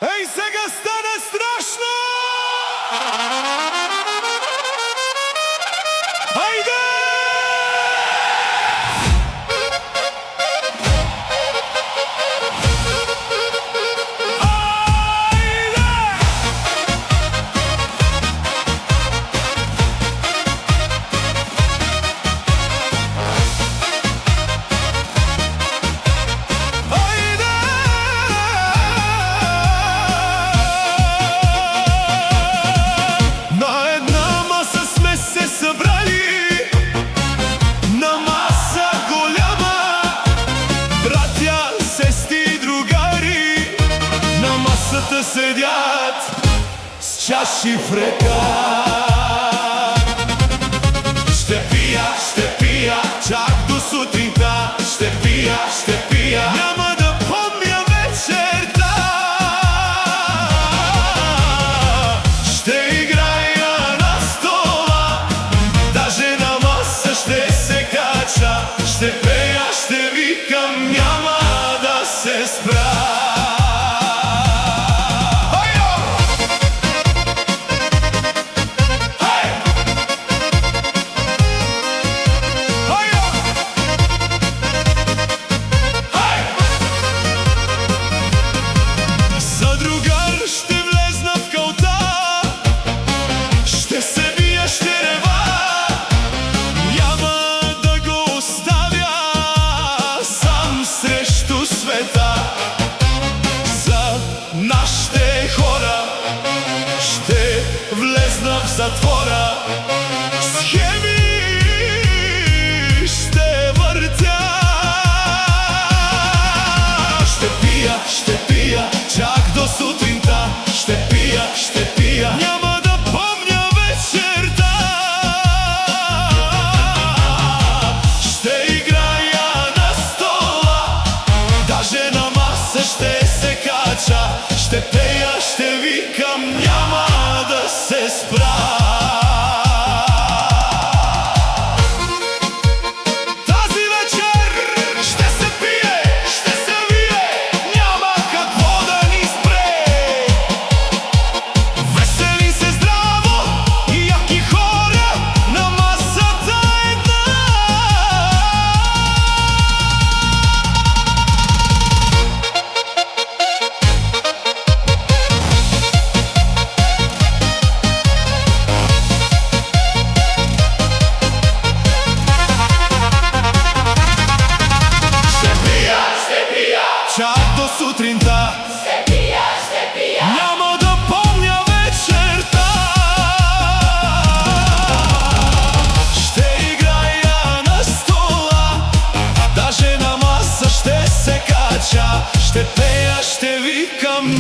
Ей, сега стане страшно! Ајде! Седят с чаши в ръка. Ще пия, чак до сутринта. Ще пия, няма да помня вечерта. Ще играя на стола, даже на маса ще се кача. Ще пея, ще викам, няма да се спра. Нашите хора ще влезна в затвора. Схеми ще въртя. Ще пия, чак до сутринта. Ще пия, няма да помня вечерта. Ще играя на стола, даже на маса ще се кача. Ще пея, ще викам, няма да се спра. Тази вечер ще се пие, ще се вие, няма какво да ни спре. Весели се здраво и яки хора на масата една. Чак до сутринта. Ще пия, няма да помня вечерта. Ще играя на стола, даже на маса ще се кача. Ще пея, ще викам,